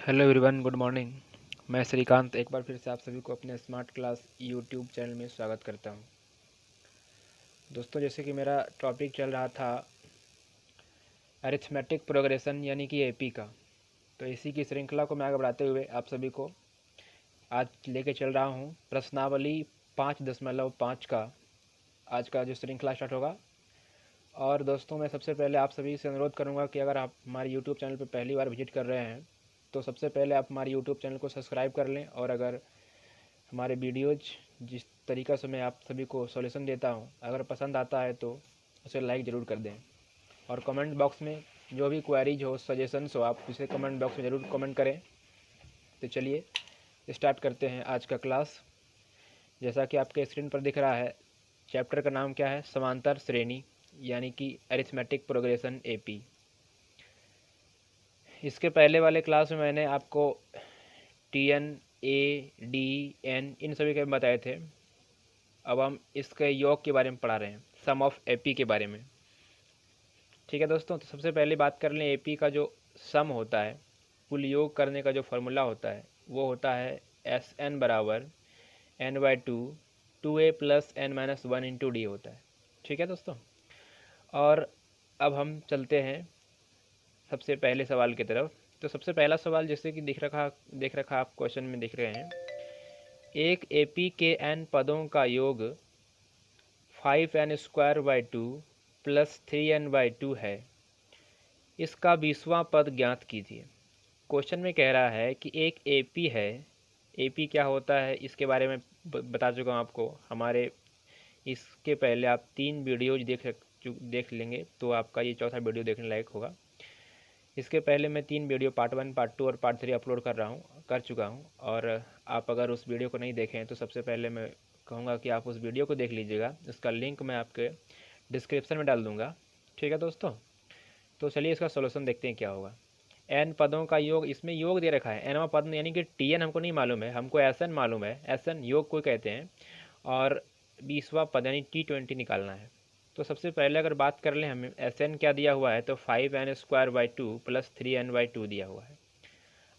Hello everyone, good morning. मैं श्रीकांत एक बार फिर से आप सभी को अपने स्मार्ट क्लास यूट्यूब चैनल में स्वागत करता हूं। दोस्तों, जैसे कि मेरा टॉपिक चल रहा था अरिथमेटिक प्रोग्रेशन यानी कि एपी का, तो इसी की श्रृंखला को मैं आगे बढ़ाते हुए आप सभी को आज लेके चल रहा हूं प्रश्नावली 5.5 का आज का जो श्रृंखला स्टार्ट होगा। और दोस्तों, मैं सबसे पहले आप सभी से अनुरोध करूंगा कि अगर आप हमारे यूट्यूब चैनल पर पहली बार विजिट कर रहे हैं तो सबसे पहले आप हमारे यूट्यूब चैनल को सब्सक्राइब कर लें, और अगर हमारे वीडियोज जिस तरीक़ा से मैं आप सभी को सॉल्यूशन देता हूं, अगर पसंद आता है तो उसे लाइक ज़रूर कर दें। और कमेंट बॉक्स में जो भी क्वेरीज हो, सजेशंस हो, आप उसे कमेंट बॉक्स में ज़रूर कमेंट करें। तो चलिए स्टार्ट करते हैं आज का क्लास। जैसा कि आपके स्क्रीन पर दिख रहा है, चैप्टर का नाम क्या है? समांतर श्रेणी यानी कि अरिथमेटिक प्रोग्रेशन एपी। इसके पहले वाले क्लास में मैंने आपको TN, AD, N इन सभी के बताए थे। अब हम इसके योग के बारे में पढ़ा रहे हैं, सम ऑफ एपी के बारे में। ठीक है दोस्तों, तो सबसे पहले बात कर लें एपी का जो सम होता है, कुल योग करने का जो फॉर्मूला होता है वो होता है SN बराबर N/2 2A + N-1 into D होता है। ठीक है दोस्तों, और अब हम चलते हैं सबसे पहले सवाल की तरफ। तो सबसे पहला सवाल जैसे कि देख रखा आप क्वेश्चन में देख रहे हैं, एक एपी के n पदों का योग 5n²/2 + 3n/2 है। इसका 20वां पद ज्ञात कीजिए। क्वेश्चन में कह रहा है कि एक एपी है। एपी क्या होता है इसके बारे में बता चुका हूँ आपको। हमारे इसके पहले आप 3 वीडियोज देख लेंगे तो आपका ये चौथा वीडियो देखने लायक होगा। इसके पहले मैं 3 वीडियो पार्ट 1, पार्ट 2 और पार्ट 3 अपलोड कर चुका हूँ। और आप अगर उस वीडियो को नहीं देखें तो सबसे पहले मैं कहूँगा कि आप उस वीडियो को देख लीजिएगा। इसका लिंक मैं आपके डिस्क्रिप्शन में डाल दूँगा। ठीक है दोस्तों, तो चलिए इसका सोल्यूशन देखते हैं क्या होगा। n पदों का योग, इसमें योग दे रखा है nवां पद यानी कि TN हमको नहीं मालूम है, हमको SN मालूम है। SN योग को कहते हैं, और 20वां पद यानी T20 निकालना है। तो सबसे पहले अगर बात कर लें, हमें SN क्या दिया हुआ है, तो 5n²/2 + 3n/2 दिया हुआ है।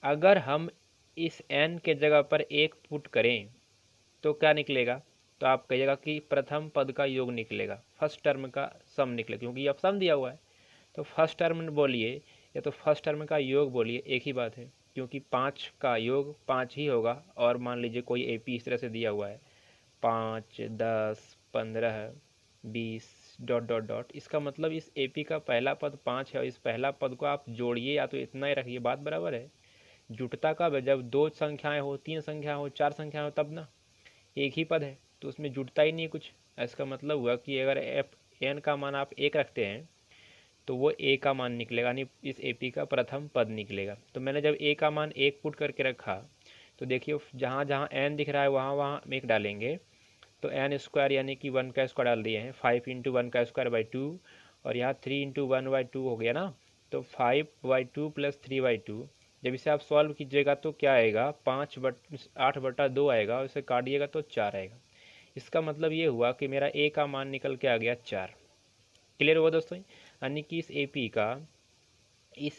अगर हम इस n के जगह पर 1 पुट करें तो क्या निकलेगा? तो आप कहिएगा कि प्रथम पद का योग निकलेगा, फर्स्ट टर्म का सम निकलेगा, क्योंकि अब सम दिया हुआ है। तो फर्स्ट टर्म बोलिए या तो फर्स्ट टर्म का योग बोलिए, एक ही बात है, क्योंकि 5 का योग 5 ही होगा। और मान लीजिए कोई एपी इस तरह से दिया हुआ है 5, 10, 15, 20 ... इसका मतलब इस एपी का पहला पद 5 है, और इस पहला पद को आप जोड़िए या तो इतना ही रखिए, बात बराबर है। जुटता कब है? जब 2 संख्याएं हो, 3 संख्या हो, 4 संख्या हो, तब ना। एक ही पद है तो उसमें जुटता ही नहीं कुछ। इसका मतलब हुआ कि अगर एन का मान आप 1 रखते हैं तो वो ए का मान निकलेगा, यानी इस एपी का प्रथम पद निकलेगा। तो मैंने जब ए का मान 1 पुट करके रखा तो देखिए जहाँ जहाँ एन दिख रहा है वहाँ वहाँ 1 डालेंगे तो n² यानी कि 1 का स्क्वायर डाल दिए हैं, 5 × 1²/2, और यहाँ 3 × 1/2 हो गया ना। तो 5/2 + 3/2, जब इसे आप सॉल्व कीजिएगा तो क्या आएगा? 8/2 आएगा, और इसे काटिएगा तो 4 आएगा। इसका मतलब ये हुआ कि मेरा ए का मान निकल के आ गया 4। क्लियर हुआ दोस्तों? यानी कि इस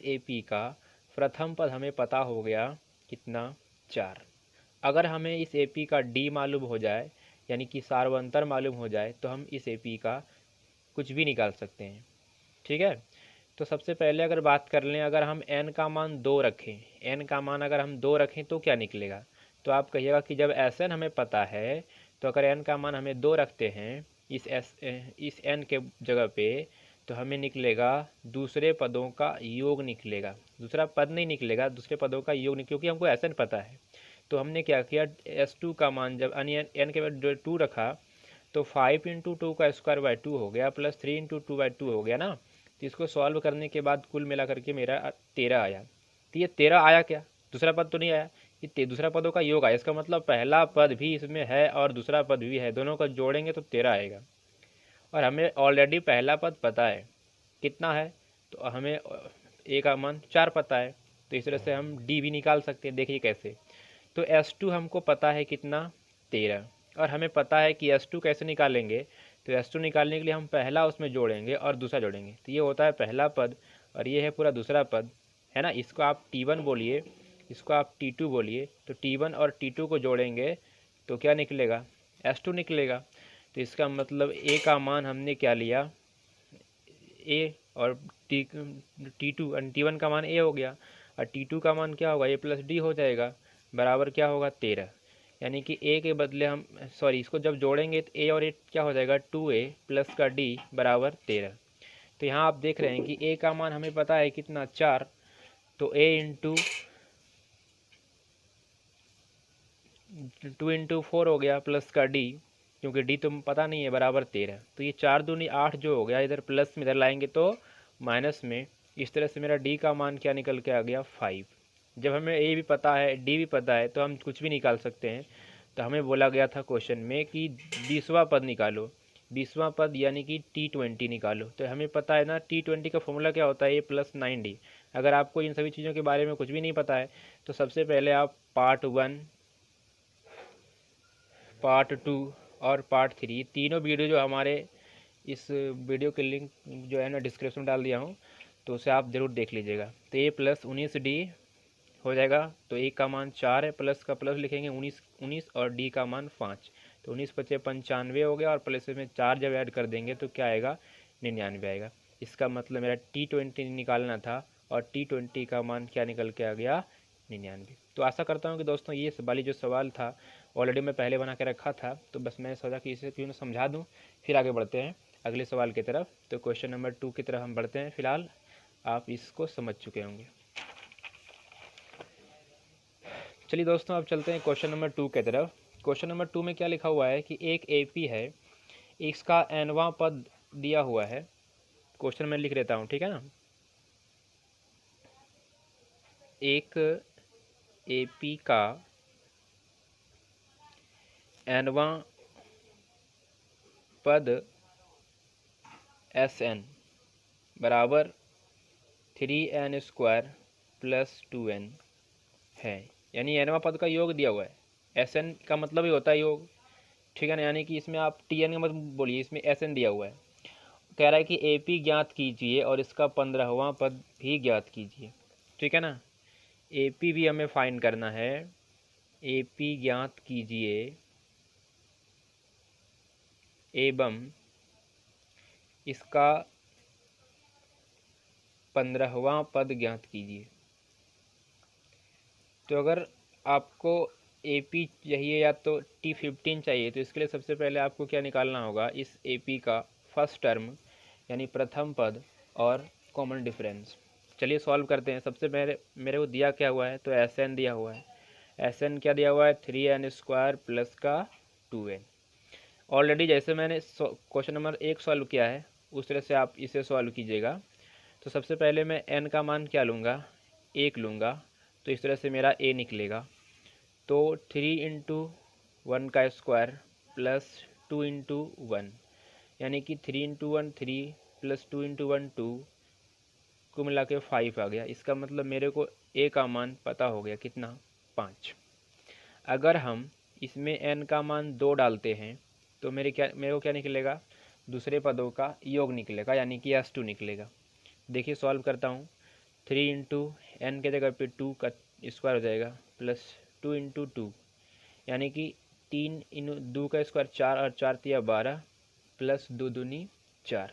एपी का प्रथम पद हमें पता हो गया कितना? 4। अगर हमें इस एपी का डी मालूम हो जाए, यानी कि सार्वंतर मालूम हो जाए, तो हम इस एपी का कुछ भी निकाल सकते हैं। ठीक है, तो सबसे पहले अगर बात कर लें, अगर हम n का मान 2 रखें, n का मान अगर हम 2 रखें तो क्या निकलेगा? तो आप कहिएगा कि जब Sn हमें पता है तो अगर n का मान हमें 2 रखते हैं इस n के जगह पे, तो हमें निकलेगा दूसरे पदों का योग निकलेगा। दूसरा पद नहीं निकलेगा, दूसरे पदों का योग नहीं, क्योंकि हमको Sn पता है। तो हमने क्या किया, S2 का मान जब n के बाद 2 रखा तो 5 × 2 का स्क्वायर/2 हो गया, प्लस 3 × 2/2 हो गया ना। तो इसको सॉल्व करने के बाद कुल मिला करके मेरा 13 आया। तो ये 13 आया क्या? दूसरा पद तो नहीं आया, ये दूसरा पदों का योग आया। इसका मतलब पहला पद भी इसमें है और दूसरा पद भी है, दोनों को जोड़ेंगे तो 13 आएगा। और हमें ऑलरेडी पहला पद पता है कितना है, तो हमें ए का मान 4 पता है। तो इस तरह से हम डी भी निकाल सकते हैं। देखिए कैसे, तो S2 हमको पता है कितना? 13। और हमें पता है कि S2 कैसे निकालेंगे, तो S2 निकालने के लिए हम पहला उसमें जोड़ेंगे और दूसरा जोड़ेंगे, तो ये होता है पहला पद और ये है पूरा दूसरा पद, है ना। इसको आप T1 बोलिए, इसको आप T2 बोलिए, तो T1 और T2 को जोड़ेंगे तो क्या निकलेगा, S2 निकलेगा। तो इसका मतलब A का मान हमने क्या लिया, A, और T2 और T1 का मान A हो गया, और T2 का मान क्या होगा, A प्लस D हो जाएगा, बराबर क्या होगा 13। यानी कि A के बदले हम इसको जब जोड़ेंगे तो A और A क्या हो जाएगा 2A प्लस का D बराबर 13। तो यहाँ आप देख रहे हैं कि A का मान हमें पता है कितना 4, तो A इंटू 2 इंटू 4 हो गया प्लस का D, क्योंकि D तो पता नहीं है, बराबर 13। तो ये 4 दूनी 8 जो हो गया, इधर प्लस में इधर लाएंगे तो माइनस में। इस तरह से मेरा D का मान क्या निकल के आ गया 5। जब हमें A भी पता है D भी पता है तो हम कुछ भी निकाल सकते हैं। तो हमें बोला गया था क्वेश्चन में कि 20वां पद निकालो, 20वां पद यानी कि T20 निकालो। तो हमें पता है ना T20 का फॉर्मूला क्या होता है, A प्लस 9D। अगर आपको इन सभी चीज़ों के बारे में कुछ भी नहीं पता है तो सबसे पहले आप पार्ट 1, पार्ट 2 और पार्ट 3 तीनों वीडियो जो हमारे इस वीडियो के लिंक जो है ना डिस्क्रिप्शन में डाल दिया हूँ, तो उसे आप ज़रूर देख लीजिएगा। तो A प्लस 19D हो जाएगा, तो A का मान 4 है, प्लस का प्लस लिखेंगे 19 और D का मान 5। तो 19 पचे 95 हो गया, और प्लस में 4 जब ऐड कर देंगे तो क्या आएगा 99 आएगा। इसका मतलब मेरा T20 निकालना था, और T20 का मान क्या निकल के आ गया 99। तो आशा करता हूँ कि दोस्तों ये वाली जो सवाल था ऑलरेडी मैं पहले बना के रखा था, तो बस मैं सोचा कि इसे क्यों ना समझा दूँ। फिर आगे बढ़ते हैं अगले सवाल की तरफ। तो क्वेश्चन नंबर 2 की तरफ हम बढ़ते हैं। फिलहाल आप इसको समझ चुके होंगे। चलिए दोस्तों, अब चलते हैं क्वेश्चन नंबर 2 की तरफ। क्वेश्चन नंबर 2 में क्या लिखा हुआ है कि एक AP है, इसका nवां पद दिया हुआ है। क्वेश्चन मैं लिख लेता हूँ, ठीक है ना। एक AP का nवां पद Sn बराबर 3n स्क्वायर प्लस 2n है। यानी nवां पद का योग दिया हुआ है। Sn का मतलब ही होता है योग, ठीक है ना। यानी कि इसमें आप Tn का मतलब बोलिए, इसमें Sn दिया हुआ है। कह रहा है कि AP ज्ञात कीजिए और इसका 15वां पद भी ज्ञात कीजिए, ठीक है ना। AP भी हमें फाइंड करना है। AP ज्ञात कीजिए एवं इसका 15वां पद ज्ञात कीजिए। तो अगर आपको AP चाहिए या तो T15 चाहिए, तो इसके लिए सबसे पहले आपको क्या निकालना होगा, इस AP का फर्स्ट टर्म यानी प्रथम पद और कॉमन डिफरेंस। चलिए सॉल्व करते हैं। सबसे पहले मेरे को दिया क्या हुआ है, तो Sn दिया हुआ है। Sn क्या दिया हुआ है, 3n स्क्वायर प्लस का 2n। ऑलरेडी जैसे मैंने क्वेश्चन नंबर 1 सॉल्व किया है उस तरह से आप इसे सॉल्व कीजिएगा। तो सबसे पहले मैं n का मान क्या लूँगा, 1 लूँगा, तो इस तरह से मेरा A निकलेगा। तो 3 इंटू 1 का स्क्वायर प्लस 2 इंटू 1, यानी कि 3 इंटू 1 3 प्लस 2 इंटू 1 2, को मिला के 5 आ गया। इसका मतलब मेरे को A का मान पता हो गया, कितना 5। अगर हम इसमें n का मान 2 डालते हैं तो मेरे को क्या निकलेगा, दूसरे पदों का योग निकलेगा, यानी कि S2 निकलेगा। देखिए सॉल्व करता हूँ। 3 इंटू एन के जगह पे 2 का स्क्वायर हो जाएगा प्लस 2 इंटू 2, यानी कि 3 इन 2 का स्क्वायर 4 और 4 तिया 12 प्लस 2 दूनी 4,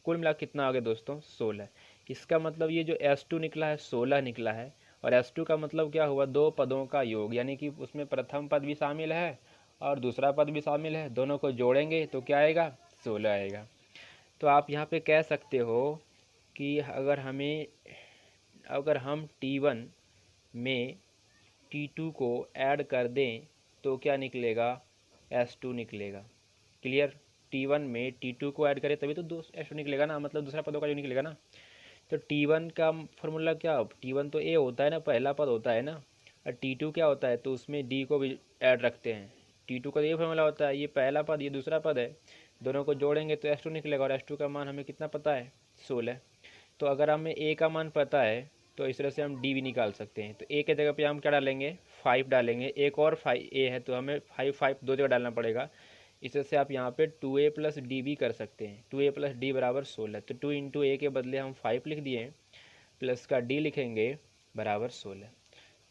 कुल मिला कितना आ गया दोस्तों 16। इसका मतलब ये जो S2 निकला है 16 निकला है। और S2 का मतलब क्या हुआ, दो पदों का योग, यानी कि उसमें प्रथम पद भी शामिल है और दूसरा पद भी शामिल है। दोनों को जोड़ेंगे तो क्या आएगा 16 आएगा। तो आप यहाँ पे कह सकते हो कि अगर हम T1 में T2 को ऐड कर दें तो क्या निकलेगा, S2 निकलेगा। क्लियर। T1 में T2 को ऐड करें तभी तो S2 निकलेगा ना, मतलब दूसरा पदों का जो निकलेगा ना। तो T1 का फॉर्मूला क्या, T1 तो A होता है ना, पहला पद होता है ना। और T2 क्या होता है, तो उसमें D को भी ऐड रखते हैं। T2 का ये फॉर्मूला होता है, ये पहला पद ये दूसरा पद है, दोनों को जोड़ेंगे तो S2 निकलेगा। और S2 का मान हमें कितना पता है 16। तो अगर हमें A का मान पता है तो इस तरह से हम D भी निकाल सकते हैं। तो A के जगह पे हम क्या डालेंगे 5 डालेंगे, एक और 5A है तो हमें 5 दो जगह डालना पड़ेगा। इस तरह से आप यहाँ पे 2A प्लस D भी कर सकते हैं। 2A प्लस D बराबर 16। तो 2 इंटू A के बदले हम 5 लिख दिए, प्लस का D लिखेंगे बराबर 16।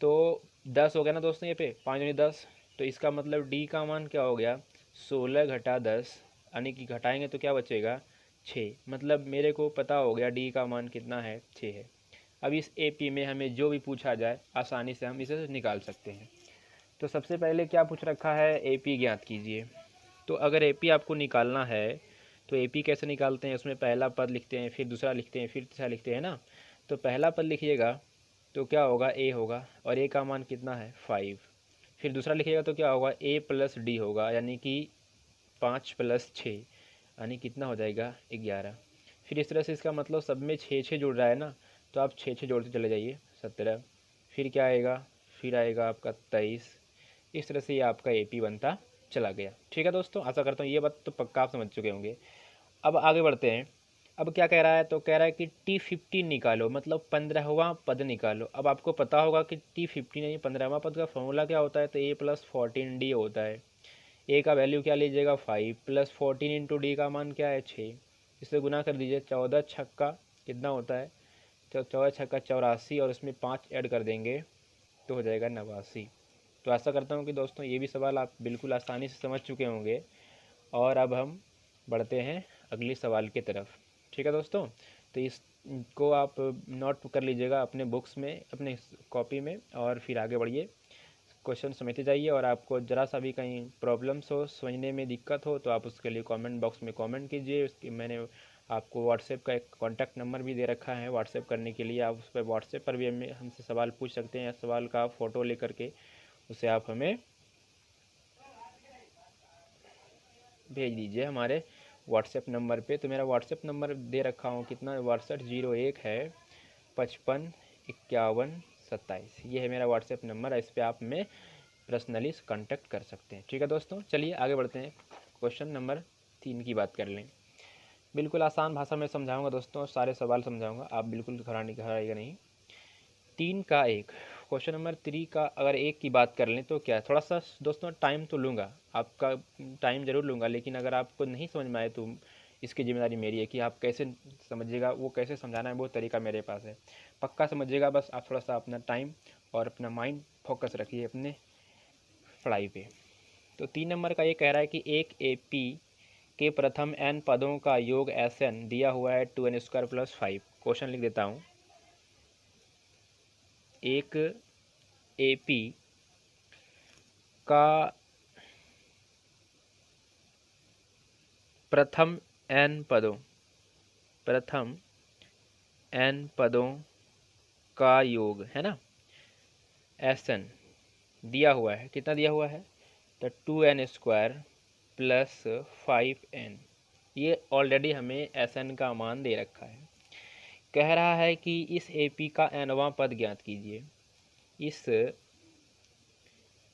तो 10 हो गया ना दोस्तों, ये पे 5 दूनी 10। तो इसका मतलब डी का मान क्या हो गया, 16 घटा 10, यानी कि घटाएंगे तो क्या बचेगा, 6। मतलब मेरे को पता हो गया डी का मान कितना है, 6 है। अब इस एपी में हमें जो भी पूछा जाए आसानी से हम इसे निकाल सकते हैं। तो सबसे पहले क्या पूछ रखा है, एपी ज्ञात कीजिए। तो अगर एपी आपको निकालना है तो एपी कैसे निकालते हैं, उसमें पहला पद लिखते हैं, फिर दूसरा लिखते हैं, फिर तीसरा लिखते हैं ना। तो पहला पद लिखिएगा तो क्या होगा, ए होगा, और ए का मान कितना है, 5। फिर दूसरा लिखिएगा तो क्या होगा, ए प्लस डी होगा, यानी कि 5 प्लस 6, यानी कितना हो जाएगा, 11। फिर इस तरह से इसका मतलब सब में 6 6 जुड़ रहा है ना, तो आप 6 6 जोड़ते चले जाइए, 17। फिर क्या आएगा, फिर आएगा आपका 23। इस तरह से ये आपका एपी बनता चला गया। ठीक है दोस्तों, आशा करता हूँ ये बात तो पक्का आप समझ चुके होंगे। अब आगे बढ़ते हैं। अब क्या कह रहा है, तो कह रहा है कि T15 निकालो, मतलब 15वां पद निकालो। अब आपको पता होगा कि T15 यानी 15वां पद का फॉर्मूला क्या होता है, तो A प्लस 14D होता है। ए का वैल्यू क्या लीजिएगा, 5 प्लस 14 इंटू डी का मान क्या है, 6। इससे गुना कर दीजिए, 14 छक्का कितना होता है, 14 छक्का 84, और उसमें 5 ऐड कर देंगे तो हो जाएगा 89। तो आशा करता हूँ कि दोस्तों ये भी सवाल आप बिल्कुल आसानी से समझ चुके होंगे। और अब हम बढ़ते हैं अगले सवाल की तरफ। ठीक है दोस्तों, तो इसको आप नोट कर लीजिएगा अपने बुक्स में, अपने कॉपी में, और फिर आगे बढ़िए, क्वेश्चन समझते जाइए। और आपको ज़रा सा भी कहीं प्रॉब्लम्स हो, समझने में दिक्कत हो, तो आप उसके लिए कमेंट बॉक्स में कमेंट कीजिए। उसकी मैंने आपको व्हाट्सएप का एक कॉन्टैक्ट नंबर भी दे रखा है व्हाट्सएप करने के लिए। आप उस पर व्हाट्सएप पर भी हमें हमसे सवाल पूछ सकते हैं, या सवाल का फ़ोटो लेकर के उसे आप हमें भेज दीजिए हमारे व्हाट्सएप नंबर पे। तो मेरा व्हाट्सएप नंबर दे रखा हूँ कितना, 6201 है 55 51 27। ये है मेरा व्हाट्सएप नंबर, इस पर आप हमें पर्सनली कांटेक्ट कर सकते हैं। ठीक है दोस्तों, चलिए आगे बढ़ते हैं, क्वेश्चन नंबर 3 की बात कर लें। बिल्कुल आसान भाषा में समझाऊंगा दोस्तों, सारे सवाल समझाऊंगा, आप बिल्कुल घबराइएगा नहीं। 3 का 1, क्वेश्चन नंबर 3 का अगर 1 की बात कर लें तो क्या, थोड़ा सा दोस्तों टाइम तो लूँगा, आपका टाइम ज़रूर लूँगा, लेकिन अगर आपको नहीं समझ में आए तो इसकी जिम्मेदारी मेरी है कि आप कैसे समझिएगा, वो कैसे समझाना है वो तरीका मेरे पास है। पक्का समझिएगा, बस आप थोड़ा सा अपना टाइम और अपना माइंड फोकस रखिए अपने पढ़ाई पे। तो 3 नंबर का ये कह रहा है कि एक एपी के प्रथम n पदों का योग Sn दिया हुआ है 2n² प्लस 5। क्वेश्चन लिख देता हूँ, एक एपी का प्रथम n पदों का योग है ना, Sn दिया हुआ है, कितना दिया हुआ है, तो 2n² प्लस 5n। ये ऑलरेडी हमें Sn का मान दे रखा है। कह रहा है कि इस एपी का nवां पद ज्ञात कीजिए। इस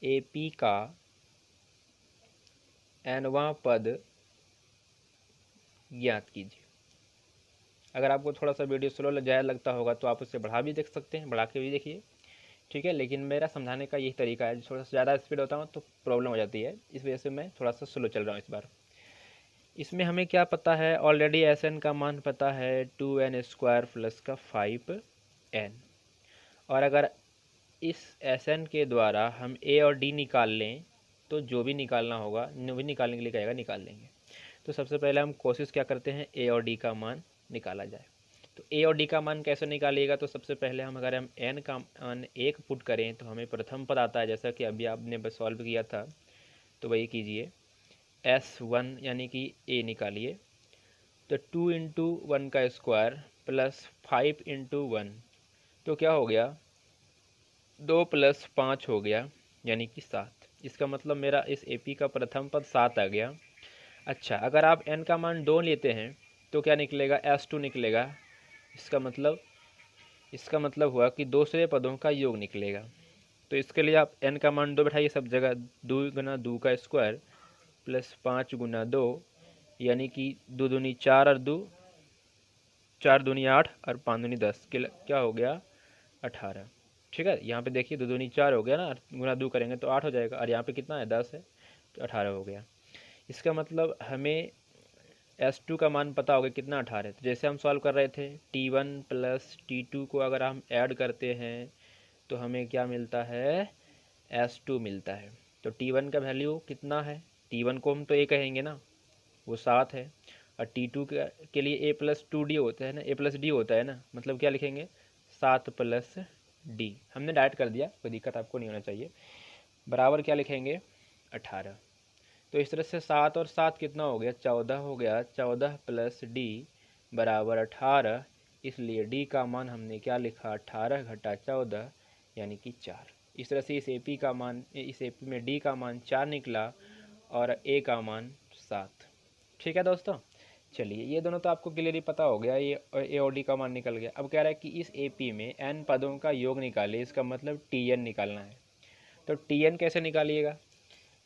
एपी का nवां पद ज्ञात कीजिए। अगर आपको थोड़ा सा वीडियो स्लो ज़्यादा लगता होगा तो आप उसे बढ़ा भी देख सकते हैं, बढ़ा के भी देखिए। ठीक है, लेकिन मेरा समझाने का यही तरीका है, थोड़ा सा ज़्यादा स्पीड होता हूँ तो प्रॉब्लम हो जाती है, इस वजह से मैं थोड़ा सा स्लो चल रहा हूँ इस बार। इसमें हमें क्या पता है, ऑलरेडी Sn का मान पता है 2n² प्लस का 5n। और अगर इस Sn के द्वारा हम a और d निकाल लें तो जो भी निकालना होगा, भी निकालने के लिए कहेगा निकाल लेंगे। तो सबसे पहले हम कोशिश क्या करते हैं, a और d का मान निकाला जाए। तो a और d का मान कैसे निकालिएगा, तो सबसे पहले अगर हम n का मान 1 पुट करें तो हमें प्रथम पद आता है, जैसा कि अभी आपने बस सॉल्व किया था, तो वही कीजिए। S1 यानी कि a निकालिए, तो 2 इंटू 1 का स्क्वायर प्लस 5 इंटू 1, तो क्या हो गया, 2 प्लस 5 हो गया, यानी कि 7। इसका मतलब मेरा इस एपी का प्रथम पद 7 आ गया। अच्छा, अगर आप n का मान 2 लेते हैं तो क्या निकलेगा, S2 निकलेगा। इसका मतलब हुआ कि दूसरे पदों का योग निकलेगा। तो इसके लिए आप n का मान 2 बैठाइए सब जगह, 2 गुना 2 का स्क्वायर प्लस 5 गुना 2, यानी कि 2 दूनी 4 और 2 4 दूनी 8 और 5 दूनी 10, क्या हो गया, 18। ठीक है, यहाँ पे देखिए 2 दूनी 4 हो गया ना, गुना 2 करेंगे तो 8 हो जाएगा, और यहाँ पे कितना है, 10 है, तो 18 हो गया। इसका मतलब हमें S2 का मान पता होगा कितना, 18। तो जैसे हम सॉल्व कर रहे थे T1 प्लस T2 को अगर हम ऐड करते हैं तो हमें क्या मिलता है, S2 मिलता है। तो T1 का वैल्यू कितना है, T1 को हम तो A कहेंगे ना, वो 7 है। और T2 के लिए A+2D होता है ना, A+D होता है ना, मतलब क्या लिखेंगे 7+D। हमने डायरेक्ट कर दिया, कोई दिक्कत आपको नहीं होना चाहिए। बराबर क्या लिखेंगे 18। तो इस तरह से 7 और 7 कितना हो गया 14 हो गया, 14+D बराबर 18। इसलिए D का मान हमने क्या लिखा 18 घटा 14 यानी कि 4। इस तरह से इस AP में D का मान 4 निकला और A का मान 7। ठीक है दोस्तों, चलिए ये दोनों तो आपको क्लियरली पता हो गया, ये A और D का मान निकल गया। अब कह रहा है कि इस AP में n पदों का योग निकालिए, इसका मतलब Tn निकालना है। तो Tn कैसे निकालिएगा,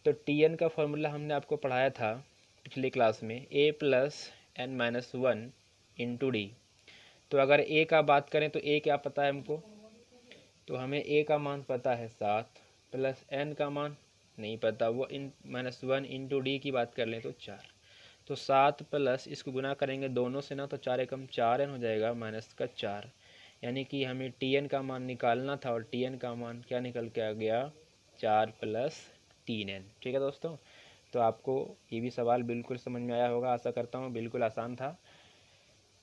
तो Tn का फॉर्मूला हमने आपको पढ़ाया था पिछली क्लास में, A+n-1 इंटू डी। तो अगर A का बात करें तो A क्या पता है हमको, तो हमें A का मान पता है 7 प्लस n का मान नहीं पता, वो -1 इंटू डी की बात कर लें तो 4। तो 7 प्लस इसको गुना करेंगे दोनों से ना, तो 4 एकम 4n हो जाएगा माइनस का 4। यानी कि हमें Tn का मान निकालना था और Tn का मान क्या निकल के आ गया 4 + 3n। ठीक है दोस्तों, तो आपको ये भी सवाल बिल्कुल समझ में आया होगा, आशा करता हूँ, बिल्कुल आसान था।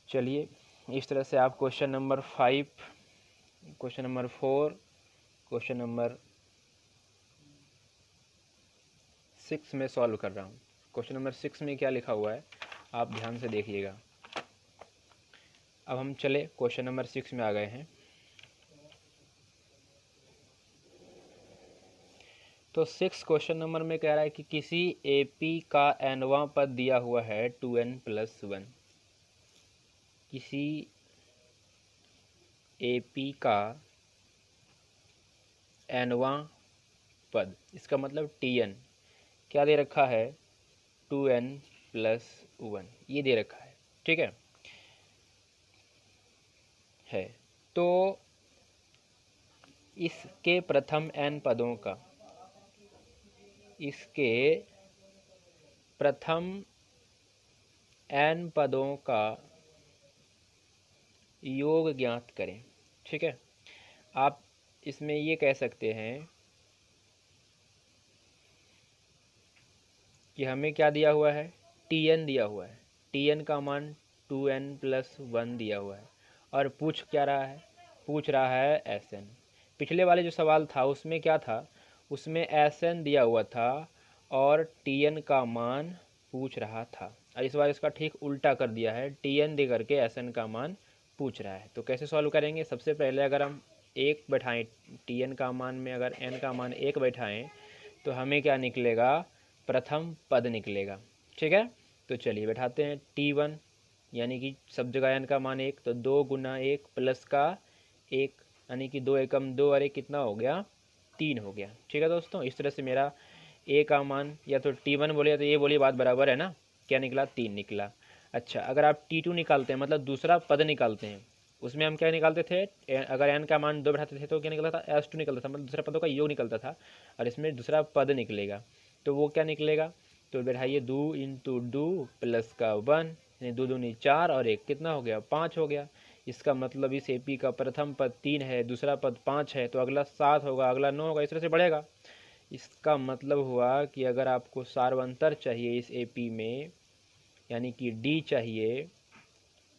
चलिए इस तरह से आप question number 5, question number 4, question number 6 में सॉल्व कर रहा हूँ। क्वेश्चन नंबर 6 में क्या लिखा हुआ है आप ध्यान से देखिएगा। अब हम चले क्वेश्चन नंबर 6 में आ गए हैं। तो 6 क्वेश्चन नंबर में कह रहा है कि किसी AP का nवां पद दिया हुआ है 2n+1। किसी AP का nवां पद, इसका मतलब Tn क्या दे रखा है 2n+1, ये दे रखा है। ठीक है तो इसके प्रथम n पदों का, इसके प्रथम n पदों का योग ज्ञात करें। ठीक है, आप इसमें ये कह सकते हैं कि हमें क्या दिया हुआ है Tn दिया हुआ है, Tn का मान 2n+1 दिया हुआ है और पूछ क्या रहा है, पूछ रहा है Sn। पिछले वाले जो सवाल था उसमें क्या था, उसमें Sn दिया हुआ था और Tn का मान पूछ रहा था, और इस बार इसका ठीक उल्टा कर दिया है, Tn दे करके Sn का मान पूछ रहा है। तो कैसे सॉल्व करेंगे, सबसे पहले अगर हम 1 बैठाएं, Tn का मान में अगर n का मान 1 बैठाएं तो हमें क्या निकलेगा प्रथम पद निकलेगा। ठीक है, तो चलिए बैठाते हैं T1 यानी कि सब जगह n का मान 1, तो 2 गुना 1 प्लस का 1 यानी कि 2 एकम 2 और 1 कितना हो गया 3 हो गया। ठीक है दोस्तों, इस तरह से मेरा A का मान या तो T1 बोले या तो ये बोलिए, बात बराबर है ना, क्या निकला 3 निकला। अच्छा, अगर आप T2 निकालते हैं मतलब दूसरा पद निकालते हैं, उसमें हम क्या निकालते थे, अगर n का मान 2 बैठाते थे तो क्या निकलता था S2 निकलता था, मतलब दूसरा पदों का योग निकलता था, और इसमें दूसरा पद निकलेगा तो वो क्या निकलेगा, तो बैठाइए 2 इंटू 2 प्लस का 1 यानी 2 दूनी 4 और 1 कितना हो गया 5 हो गया। इसका मतलब इस AP का प्रथम पद 3 है, दूसरा पद 5 है, तो अगला 7 होगा, अगला 9 होगा, इस तरह से बढ़ेगा। इसका मतलब हुआ कि अगर आपको सार्वंतर चाहिए इस AP में, यानी कि D चाहिए,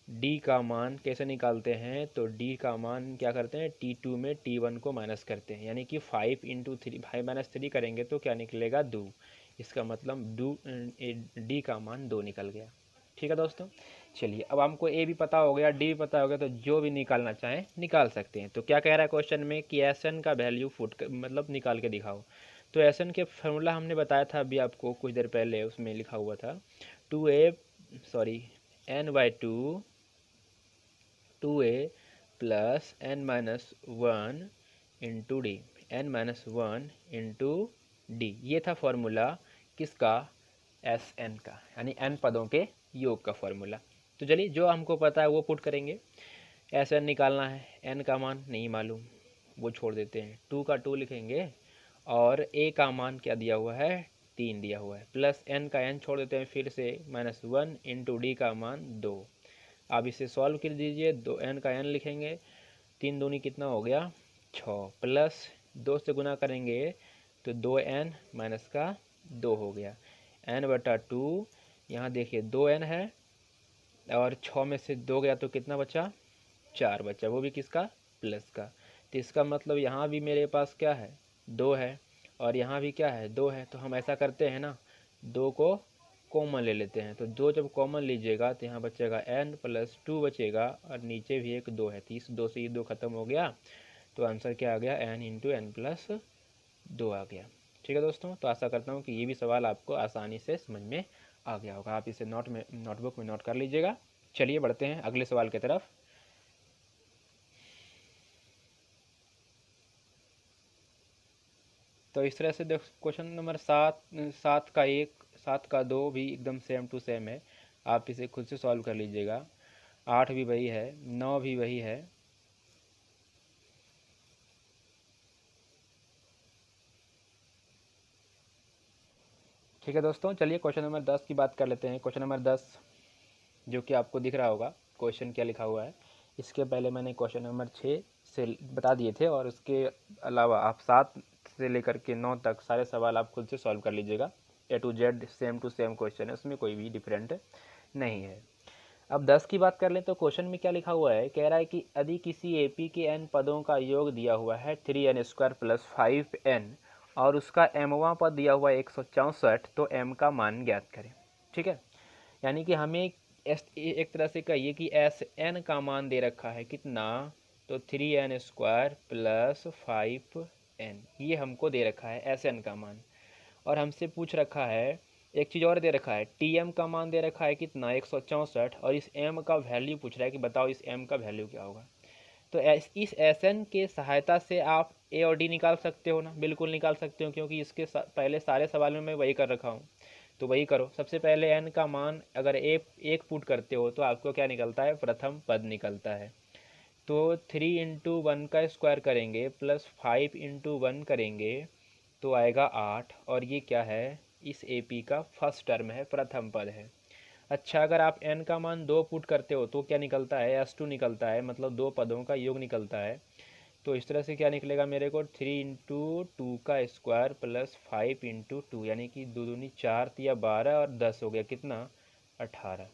D का मान कैसे निकालते हैं, तो D का मान क्या करते हैं T2 में T1 को माइनस करते हैं, यानी कि 5 इंटू 3 5 - 3 करेंगे तो क्या निकलेगा 2। इसका मतलब D का मान 2 निकल गया। ठीक है दोस्तों, चलिए अब हमको A भी पता हो गया, D भी पता हो गया, तो जो भी निकालना चाहें निकाल सकते हैं। तो क्या कह रहा है क्वेश्चन में कि Sn का वैल्यू मतलब निकाल के दिखाओ। तो Sn के फॉर्मूला हमने बताया था अभी आपको कुछ देर पहले, उसमें लिखा हुआ था n/2 2a plus n-1 into D, n-1 into D, ये था फॉर्मूला किसका Sn का, यानी n पदों के योग का फॉर्मूला। तो चलिए जो हमको पता है वो पुट करेंगे। Sn निकालना है, n का मान नहीं मालूम, वो छोड़ देते हैं, 2 का 2 लिखेंगे और a का मान क्या दिया हुआ है 3 दिया हुआ है, प्लस n का n छोड़ देते हैं फिर से, -1 इंटू डी का मान 2। आप इसे सॉल्व कर दीजिए, 2n का n लिखेंगे, 3 दूनी कितना हो गया 6 प्लस 2 से गुना करेंगे तो 2n माइनस का 2 हो गया, n/2। यहाँ देखिए 2n है और 6 में से 2 गया तो कितना बचा, 4 बचा, वो भी किसका, प्लस का। तो इसका मतलब यहाँ भी मेरे पास क्या है, 2 है और यहाँ भी क्या है, 2 है। तो हम ऐसा करते हैं ना, 2 को कॉमन ले लेते हैं। तो 2 जब कॉमन लीजिएगा तो यहाँ बचेगा n+2 बचेगा और नीचे भी एक 2 है, तो इस 2 से ये 2 खत्म हो गया। तो आंसर क्या आ गया, n × n+2 आ गया। ठीक है दोस्तों, तो आशा करता हूँ कि ये भी सवाल आपको आसानी से समझ में आ गया होगा। आप इसे नोटबुक में नोट कर लीजिएगा। चलिए बढ़ते हैं अगले सवाल की तरफ। तो इस तरह से देखो, क्वेश्चन नंबर 7 का 1, 7 का 2 भी एकदम सेम टू सेम है। आप इसे खुद से सॉल्व कर लीजिएगा। 8 भी वही है, 9 भी वही है। ठीक है दोस्तों, चलिए क्वेश्चन नंबर 10 की बात कर लेते हैं। क्वेश्चन नंबर 10 जो कि आपको दिख रहा होगा क्वेश्चन क्या लिखा हुआ है। इसके पहले मैंने क्वेश्चन नंबर 6 से बता दिए थे और उसके अलावा आप 7 से लेकर के 9 तक सारे सवाल आप खुद से सॉल्व कर लीजिएगा। A to Z same to same question है, उसमें कोई भी डिफरेंट नहीं है। अब 10 की बात कर लें तो क्वेश्चन में क्या लिखा हुआ है, कह रहा है कि यदि किसी AP के n पदों का योग दिया हुआ है 3n² + 5n और उसका mवां पद दिया हुआ है 164, तो m का मान ज्ञात करें। ठीक है, यानी कि हमें एक तरह से कहिए कि Sn का मान दे रखा है कितना, तो 3n² + 5n, ये हमको दे रखा है Sn का मान। और हमसे पूछ रखा है, एक चीज़ और दे रखा है, Tm का मान दे रखा है कितना, 164, और इस m का वैल्यू पूछ रहा है कि बताओ इस m का वैल्यू क्या होगा। तो इस Sn के सहायता से आप A और D निकाल सकते हो ना, बिल्कुल निकाल सकते हो, क्योंकि इसके पहले सारे सवालों में वही कर रखा हूँ। तो वही करो। सबसे पहले n का मान अगर एक पुट करते हो तो आपको क्या निकलता है, प्रथम पद निकलता है। तो 3 × 1 का स्क्वायर करेंगे प्लस 5 × 1 करेंगे तो आएगा 8, और ये क्या है, इस AP का फर्स्ट टर्म है, प्रथम पद है। अच्छा, अगर आप n का मान 2 पुट करते हो तो क्या निकलता है, S2 निकलता है, मतलब 2 पदों का योग निकलता है। तो इस तरह से क्या निकलेगा मेरे को, 3 × 2 का स्क्वायर प्लस 5 × 2, यानी कि 2 दूनी 4 या 12 और 10 हो गया कितना, 18।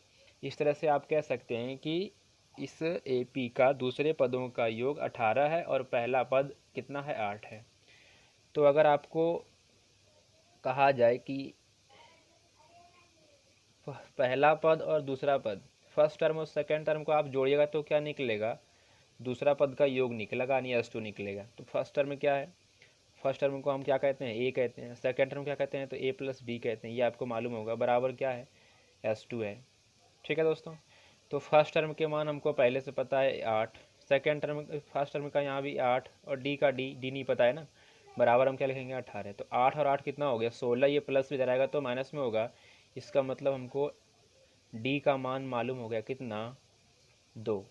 इस तरह से आप कह सकते हैं कि इस AP का दूसरे पदों का योग 18 है और पहला पद कितना है, 8 है। तो अगर आपको कहा जाए कि पहला पद और दूसरा पद, फर्स्ट टर्म और सेकेंड टर्म को आप जोड़िएगा तो क्या निकलेगा, दूसरा पद का योग निकलेगा, यानी S2 निकलेगा। तो फर्स्ट टर्म क्या है, फर्स्ट टर्म को हम क्या कहते हैं, A कहते हैं। सेकेंड टर्म क्या कहते हैं, तो A + B कहते हैं। ये आपको मालूम होगा, बराबर क्या है, S2 है। ठीक है दोस्तों, तो फर्स्ट टर्म के मान हमको पहले से पता है 8, सेकेंड टर्म फर्स्ट टर्म का यहाँ भी 8 और D का D नहीं पता है ना, बराबर हम क्या लिखेंगे, 18। तो 8 और 8 कितना हो गया, 16। ये प्लस भी इधर आएगा तो माइनस में होगा। इसका मतलब हमको D का मान मालूम हो गया कितना, 2।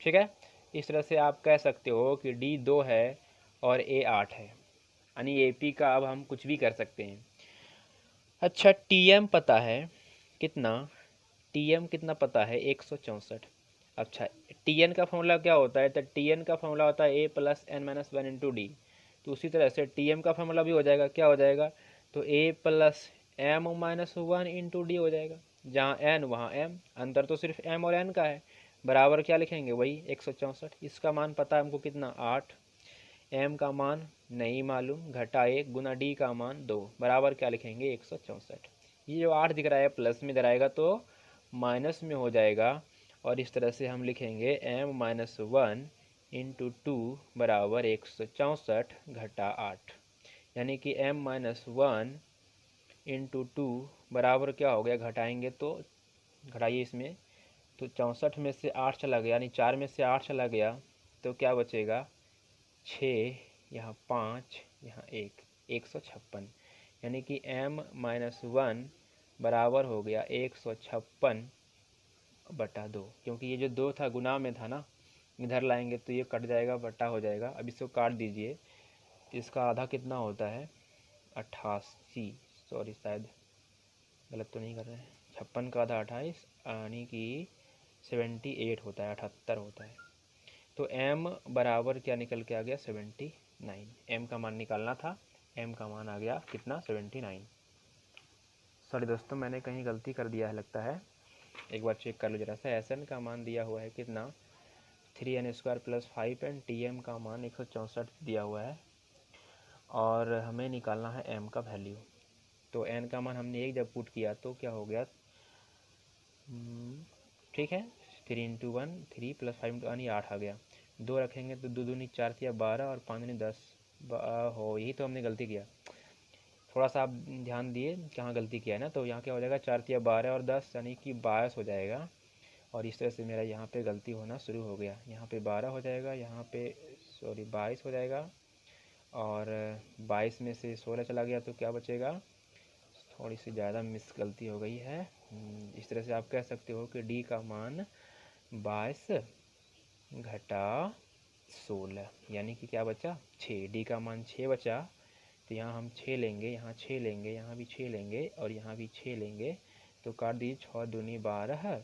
ठीक है, इस तरह से आप कह सकते हो कि D 2 है और A 8 है, यानी AP का अब हम कुछ भी कर सकते हैं। अच्छा, TM पता है कितना, TM कितना पता है, 164। अच्छा, TN का फॉर्मूला क्या होता है, तो TN का फॉर्मूला होता है A + n-1 × D। तो उसी तरह से TM का फॉर्मूला भी हो जाएगा, क्या हो जाएगा, तो A + m-1 × D हो जाएगा। जहाँ n वहाँ m, अंतर तो सिर्फ m और n का है, बराबर क्या लिखेंगे, वही 164। इसका मान पता है हमको कितना, 8। m का मान नहीं मालूम, घटा 1 गुना D का मान 2, बराबर क्या लिखेंगे, 164। ये जो 8 दिख रहा है प्लस में इधर आएगा तो माइनस में हो जाएगा, और इस तरह से हम लिखेंगे m-1 × 2 बराबर 164 घटा 8, यानी कि m-1 × 2 बराबर क्या हो गया, घटाएंगे तो घटाइए इसमें, तो 64 में से 8 चला गया, यानी 4 में से 8 चला गया, तो क्या बचेगा, 6, यहाँ 5, यहाँ 1, 156, यानी कि m-1 बराबर हो गया 156/2। क्योंकि ये जो 2 था गुना में था ना, इधर लाएंगे तो ये कट जाएगा, बटा हो जाएगा। अब इसको काट दीजिए, इसका आधा कितना होता है, 88, सॉरी शायद गलत तो नहीं कर रहे हैं, 56 का आधा 28, यानी कि 78 होता है, 78 होता है। तो m बराबर क्या निकल के आ गया 79। m का मान निकालना था, m का मान आ गया कितना 79। सॉरी दोस्तों, मैंने कहीं गलती कर दिया है लगता है, एक बार चेक कर लो जरा सा। एस एन का मान दिया हुआ है कितना 3n² + 5n, टी एम का मान 164 दिया हुआ है और हमें निकालना है m का वैल्यू। तो n का मान हमने 1 जब पुट किया तो क्या हो गया, ठीक है 3 × 1 3 + 5 × 1 ये 8 आ गया। 2 रखेंगे तो 2 दूनी 4 या 12 और 5 दूनी 10 हो, यही तो हमने गलती किया। थोड़ा सा आप ध्यान दिए कहाँ गलती किया है ना, तो यहाँ क्या हो जाएगा 4 या 12 और 10 यानी कि 22 हो जाएगा। और इस तरह से मेरा यहाँ पे गलती होना शुरू हो गया, यहाँ पे 12 हो जाएगा, यहाँ पे सॉरी 22 हो जाएगा और 22 में से 16 चला गया तो क्या बचेगा, थोड़ी सी ज़्यादा मिस गलती हो गई है। इस तरह से आप कह सकते हो कि डी का मान 22 घटा 16 यानी कि क्या बचा 6। डी का मान 6 बचा, तो यहाँ हम 6 लेंगे, यहाँ 6 लेंगे, यहाँ भी 6 लेंगे और यहाँ भी 6 लेंगे, तो काट दीजिए 6 दूनी 12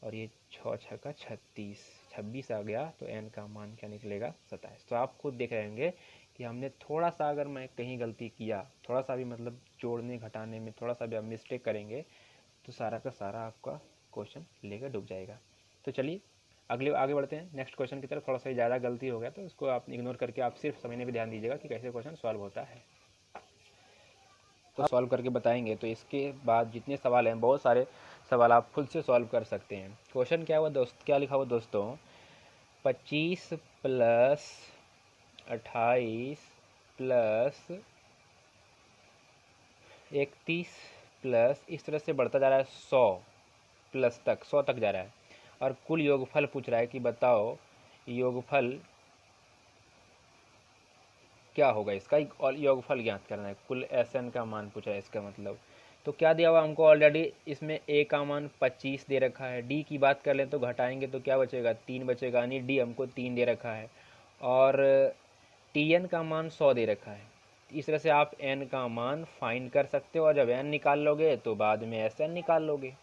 और ये 6 छक्का 26 आ गया। तो n का मान क्या निकलेगा 27। तो आप खुद देख रहेंगे कि हमने थोड़ा सा, अगर मैं कहीं गलती किया, थोड़ा सा भी मतलब जोड़ने घटाने में थोड़ा सा भी आप मिस्टेक करेंगे तो सारा का सारा आपका क्वेश्चन लेकर डूब जाएगा। तो चलिए आगे बढ़ते हैं नेक्स्ट क्वेश्चन की तरफ। थोड़ा सा ज़्यादा गलती हो गया तो इसको आप इग्नोर करके आप सिर्फ समझने पर ध्यान दीजिएगा कि कैसे क्वेश्चन सॉल्व होता है। तो सॉल्व करके बताएंगे, तो इसके बाद जितने सवाल हैं बहुत सारे सवाल आप खुद से सॉल्व कर सकते हैं। क्वेश्चन क्या हुआ दोस्त, क्या लिखा हुआ दोस्तों, 25 + 28 + 31 प्लस इस तरह से बढ़ता जा रहा है 100 तक जा रहा है और कुल योगफल पूछ रहा है कि बताओ योगफल क्या होगा इसका, और योगफल ज्ञात करना है। कुल एसएन का मान पूछा है इसका मतलब। तो क्या दिया हुआ हमको ऑलरेडी, इसमें ए का मान 25 दे रखा है। डी की बात कर लें तो घटाएंगे तो क्या बचेगा 3 बचेगा, यानी डी हमको 3 दे रखा है और टी एन का मान 100 दे रखा है। इस तरह से आप एन का मान फाइंड कर सकते हो और जब एन निकाल लोगे तो बाद में एस एन निकाल लोगे।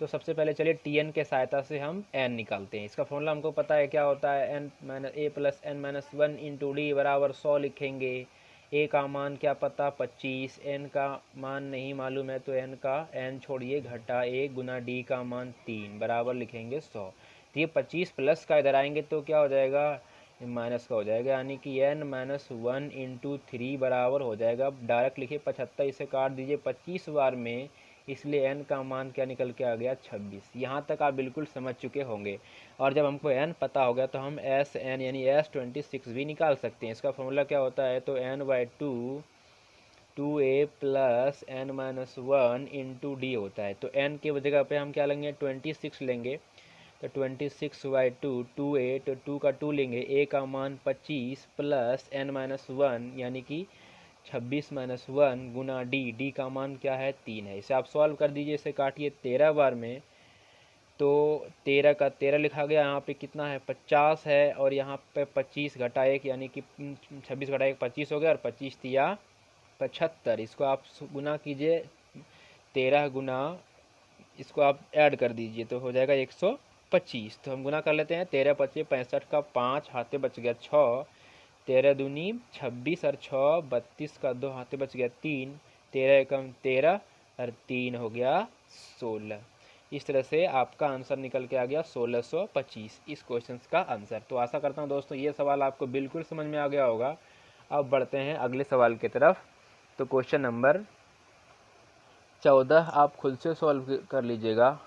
तो सबसे पहले चलिए टी एन के सहायता से हम एन निकालते हैं। इसका फॉर्मूला हमको पता है क्या होता है, N minus A plus N minus 1 into D बराबर 100 लिखेंगे। ए का मान क्या पता 25, एन का मान नहीं मालूम है तो एन का एन छोड़िए घटा 1 गुना डी का मान 3 बराबर लिखेंगे 100। तो ये 25 प्लस का इधर आएंगे तो क्या हो जाएगा माइनस का हो जाएगा, यानी कि n माइनस 1 इंटू 3 बराबर हो जाएगा, डायरेक्ट लिखिए 75, इसे काट दीजिए 25 बार में, इसलिए n का मान क्या निकल के आ गया 26। यहाँ तक आप बिल्कुल समझ चुके होंगे। और जब हमको n पता हो गया तो हम एस एन यानी S26 भी निकाल सकते हैं। इसका फॉर्मूला क्या होता है, तो n/2 2a plus n minus 1 into D होता है। तो n की जगह पे हम क्या लेंगे 26 लेंगे, तो 26/2 2a, तो 2 का 2 लेंगे, a का मान 25 प्लस n माइनस 1 यानी कि 26 माइनस 1 गुना डी का मान क्या है 3 है। इसे आप सॉल्व कर दीजिए, इसे काटिए 13 बार में, तो 13 का 13 लिखा गया, यहाँ पे कितना है 50 है और यहाँ पे 25 घटा 1 यानी कि 26 घटा 1 25 हो गया और 25 तिया 75। इसको आप गुना कीजिए 13 गुना, इसको आप ऐड कर दीजिए तो हो जाएगा 125। तो हम गुना कर लेते हैं, 13 × 25 65 का 5 हाथे बच गया 6, 13 दूनी 26 और 6 32 का 2 हाथे बच गया 3, 13 एकम 13 और 3 हो गया 16। इस तरह से आपका आंसर निकल के आ गया 1625 इस क्वेश्चन का आंसर। तो आशा करता हूँ दोस्तों ये सवाल आपको बिल्कुल समझ में आ गया होगा। अब बढ़ते हैं अगले सवाल की तरफ। तो क्वेश्चन नंबर 14 आप खुद से सॉल्व कर लीजिएगा,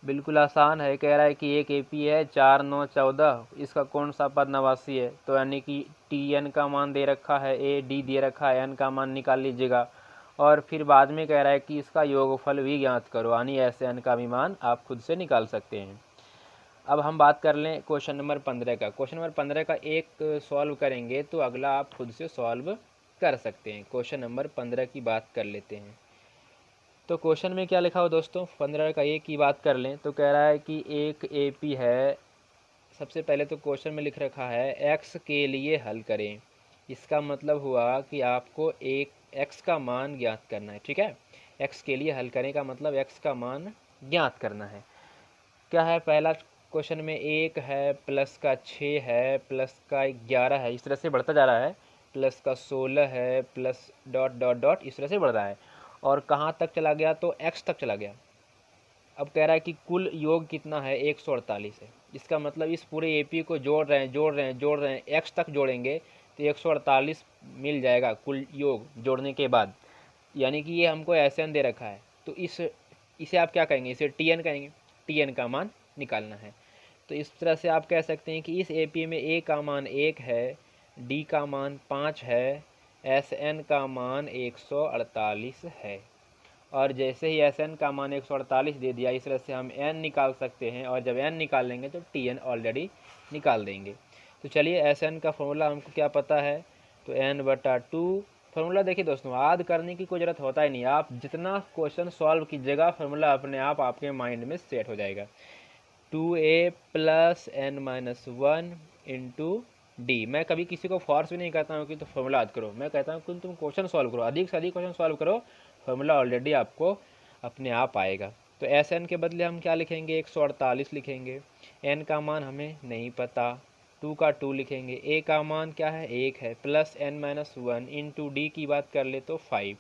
बिल्कुल आसान है। कह रहा है कि एक एपी है 4 9 14, इसका कौन सा पद नवासी है, तो यानी कि टी एन का मान दे रखा है, ए डी दे रखा है, एन का मान निकाल लीजिएगा और फिर बाद में कह रहा है कि इसका योगफल भी ज्ञात करो, यानी ऐसे एन का भी मान आप खुद से निकाल सकते हैं। अब हम बात कर लें क्वेश्चन नंबर 15 का। क्वेश्चन नंबर 15 का एक सॉल्व करेंगे तो अगला आप खुद से सॉल्व कर सकते हैं। क्वेश्चन नंबर 15 की बात कर लेते हैं। तो क्वेश्चन में क्या लिखा हो दोस्तों, 15 का एक की बात कर लें तो कह रहा है कि एक एपी है। सबसे पहले तो क्वेश्चन में लिख रखा है x के लिए हल करें। इसका मतलब हुआ कि आपको एक x का मान ज्ञात करना है, ठीक है। x के लिए हल करें का मतलब x का मान ज्ञात करना है। क्या है, पहला क्वेश्चन में 1 है, प्लस का 6 है, प्लस का 11 है, इस तरह से बढ़ता जा रहा है, प्लस का 16 है, प्लस डॉट डॉट डॉट इस तरह से बढ़ रहा है। और कहाँ तक चला गया, तो x तक चला गया। अब कह रहा है कि कुल योग कितना है, 148 है। इसका मतलब इस पूरे एपी को जोड़ रहे हैं, x तक जोड़ेंगे तो 148 मिल जाएगा कुल योग जोड़ने के बाद। यानी कि ये हमको SN दे रखा है, तो इसे आप क्या कहेंगे, इसे TN कहेंगे। TN का मान निकालना है। तो इस तरह से आप कह सकते हैं कि इस एपी में A का मान 1 है, D का मान 5 है, SN का मान 148 है। और जैसे ही SN का मान 148 दे दिया, इस तरह से हम N निकाल सकते हैं, और जब N निकाल लेंगे तो TN ऑलरेडी निकाल देंगे। तो चलिए SN का फॉर्मूला हमको क्या पता है, तो N/2। फॉर्मूला देखिए दोस्तों, याद करने की कोई ज़रूरत होता ही नहीं, आप जितना क्वेश्चन सॉल्व कीजिएगा फॉर्मूला अपने आप आपके माइंड में सेट हो जाएगा। 2a + n-1 into D. मैं कभी किसी को फोर्स भी नहीं कहता हूँ कि तो फॉर्मूला याद करो, मैं कहता हूँ कि तुम क्वेश्चन सॉल्व करो, अधिक से अधिक क्वेश्चन सॉल्व करो, फॉर्मूला ऑलरेडी आपको अपने आप आएगा। तो SN के बदले हम क्या लिखेंगे, 148 लिखेंगे। N का मान हमें नहीं पता, 2 का 2 लिखेंगे। A का मान क्या है, 1 है, प्लस n-1 इंटू डी की बात कर ले तो 5।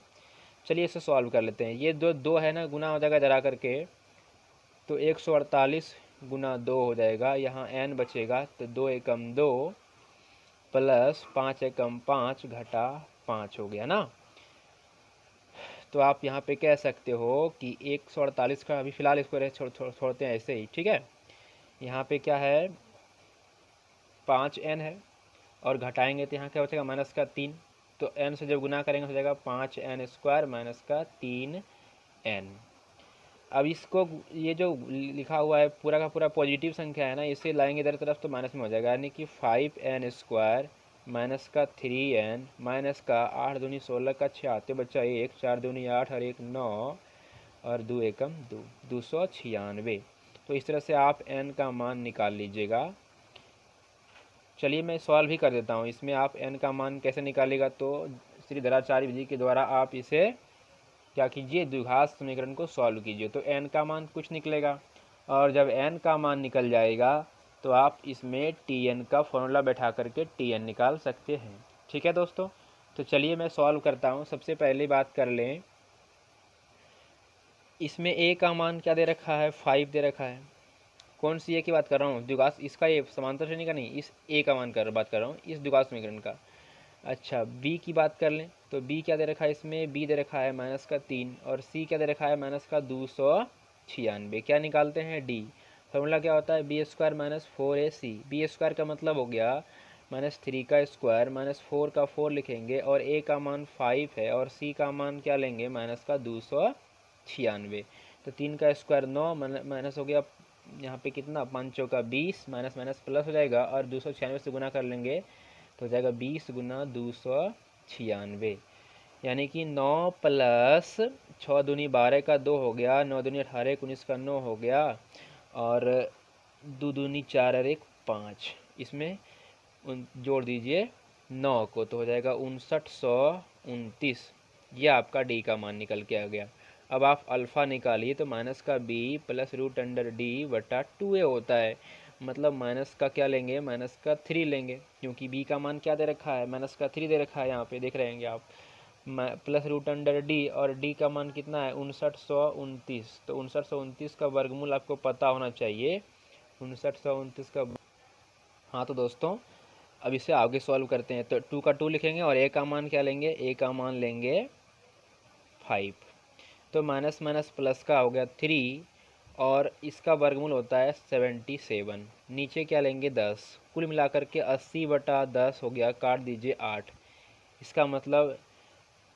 चलिए इसे सॉल्व कर लेते हैं। ये दो है ना, गुना हो जाएगा जरा करके, तो 148 गुना 2 हो जाएगा, यहाँ n बचेगा तो 2 एकम 2 प्लस 5 एकम 5 घटा 5 हो गया ना। तो आप यहाँ पे कह सकते हो कि 148 का अभी फ़िलहाल इसको छोड़ते हैं ऐसे ही, ठीक है। यहाँ पे क्या है, 5n है, और घटाएंगे तो यहाँ क्या बचेगा, माइनस का 3। तो n से जब गुना करेंगे हो जाएगा 5n² माइनस का 3n। अब इसको, ये जो लिखा हुआ है पूरा का पूरा पॉजिटिव संख्या है ना, इसे लाएंगे इधर तरफ तो माइनस में हो जाएगा, यानी कि 5n² माइनस का 3n माइनस का 8 दूनी 16 का 6 आते बच्चा 1, 4 दूनी 8 और 1 9 और 2 एकम 2, 296। तो इस तरह से आप n का मान निकाल लीजिएगा। चलिए मैं सॉल्व भी कर देता हूँ। इसमें आप n का मान कैसे निकालेगा, तो श्रीधराचार्य विधि के द्वारा आप इसे क्या कीजिए, द्विघात समीकरण को सॉल्व कीजिए, तो n का मान कुछ निकलेगा, और जब n का मान निकल जाएगा तो आप इसमें Tn का फॉर्मूला बैठा करके Tn निकाल सकते हैं। ठीक है दोस्तों, तो चलिए मैं सॉल्व करता हूँ। सबसे पहले बात कर लें, इसमें a का मान क्या दे रखा है, 5 दे रखा है। कौन सी a की बात कर रहा हूँ, द्विघात, इसका ये समांतर श्रेणी का नहीं, इस a का मान बात कर रहा हूँ, इस द्विघात समीकरण का। अच्छा, b की बात कर लें तो b क्या दे रखा है, इसमें b दे रखा है माइनस का 3, और c क्या दे रखा है, माइनस का 296। क्या निकालते हैं, d। फॉर्मूला क्या होता है, b² माइनस 4ac। b² का मतलब हो गया -3 का स्क्वायर माइनस 4 का 4 लिखेंगे, और a का मान 5 है, और c का मान क्या लेंगे, माइनस का 296। तो 3 का स्क्वायर 9 माइनस हो गया यहाँ पे कितना, 5 चौका 20, माइनस माइनस प्लस हो जाएगा, और 296 से गुना कर लेंगे तो हो जाएगा 20 गुना 296, यानी कि 9 प्लस 6 दूनी 12 का 2 हो गया, 9 दूनी 18 19 का 9 हो गया, और 2 दूनी 4 और 1 5, इसमें जोड़ दीजिए 9 को तो हो जाएगा 5929। ये आपका डी का मान निकल के आ गया। अब आप अल्फ़ा निकालिए तो माइनस का b प्लस √d/2a होता है, मतलब माइनस का क्या लेंगे, माइनस का 3 लेंगे, क्योंकि b का मान क्या दे रखा है, माइनस का 3 दे रखा है, यहाँ पे देख रहे हैं आप, प्लस √d, और d का मान कितना है, 5929। तो 5929 का वर्गमूल आपको पता होना चाहिए, 5929 का। हाँ तो दोस्तों अब इसे आगे सॉल्व करते हैं। तो 2 का 2 लिखेंगे, और a का मान क्या लेंगे, a का मान लेंगे 5। तो माइनस माइनस प्लस का हो गया 3, और इसका वर्गमूल होता है 77। नीचे क्या लेंगे, 10। कुल मिलाकर के 80/10 हो गया, काट दीजिए 8। इसका मतलब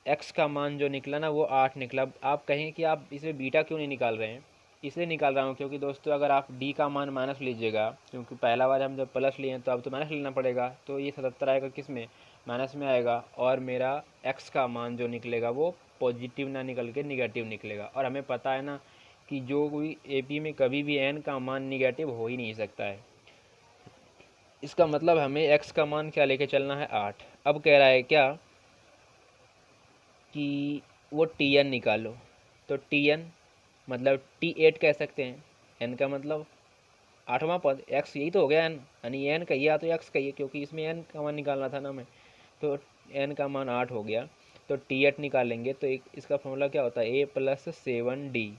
x का मान जो निकला ना वो 8 निकला। आप कहें कि आप इसमें बीटा क्यों नहीं निकाल रहे हैं, इसलिए निकाल रहा हूँ क्योंकि दोस्तों अगर आप d का मान माइनस लीजिएगा, क्योंकि पहला बार हम जब प्लस लिए हैं तो अब तो माइनस लेना पड़ेगा, तो ये 77 आएगा किस में, माइनस में आएगा, और मेरा x का मान जो निकलेगा वो पॉजिटिव ना निकल के निगेटिव निकलेगा। और हमें पता है ना कि जो कोई एपी में कभी भी n का मान निगेटिव हो ही नहीं सकता है। इसका मतलब हमें x का मान क्या लेके चलना है, 8। अब कह रहा है क्या कि वो Tn निकालो, तो Tn मतलब T8 कह सकते हैं, n का मतलब 8वां पद x यही तो हो गया n, यानी n कहिए या तो x कहिए, क्योंकि इसमें n का मान निकालना था ना हमें, तो n का मान 8 हो गया। तो T8 निकालेंगे तो एक इसका फॉर्मूला क्या होता है, a + 7d।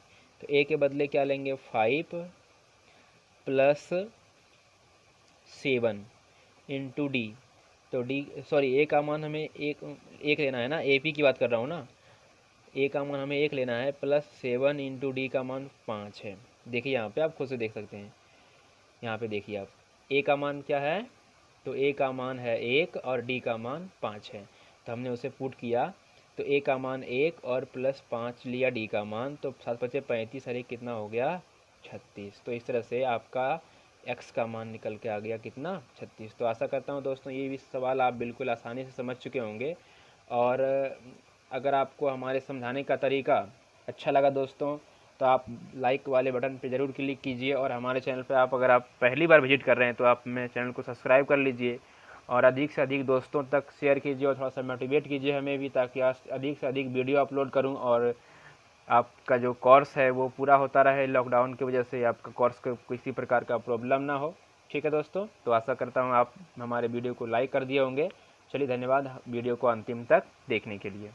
तो a के बदले क्या लेंगे, 5 + 7 इंटू डी। तो डी सॉरी ए का मान हमें एक लेना है ना, ए पी की बात कर रहा हूँ ना, ए का मान हमें 1 लेना है, +7 इंटू डी का मान 5 है। देखिए यहाँ पे आप खुद से देख सकते हैं, यहाँ पे देखिए आप, ए का मान क्या है, तो ए का मान है 1 और डी का मान 5 है। तो हमने उसे पुट किया, तो ए का मान 1 और +5 लिया डी का मान, तो 7 × 5 = 35, अरे कितना हो गया, 36। तो इस तरह से आपका x का मान निकल के आ गया कितना, 36। तो आशा करता हूँ दोस्तों ये भी सवाल आप बिल्कुल आसानी से समझ चुके होंगे। और अगर आपको हमारे समझाने का तरीका अच्छा लगा दोस्तों, तो आप लाइक वाले बटन पर ज़रूर क्लिक कीजिए, और हमारे चैनल पर अगर आप पहली बार विजिट कर रहे हैं तो आप मेरे चैनल को सब्सक्राइब कर लीजिए, और अधिक से अधिक दोस्तों तक शेयर कीजिए, और थोड़ा सा मोटिवेट कीजिए हमें भी, ताकि अधिक से अधिक वीडियो अपलोड करूं, और आपका जो कोर्स है वो पूरा होता रहे। लॉकडाउन की वजह से आपका कोर्स को किसी प्रकार का प्रॉब्लम ना हो। ठीक है दोस्तों, तो आशा करता हूँ आप हमारे वीडियो को लाइक कर दिए होंगे। चलिए धन्यवाद वीडियो को अंतिम तक देखने के लिए।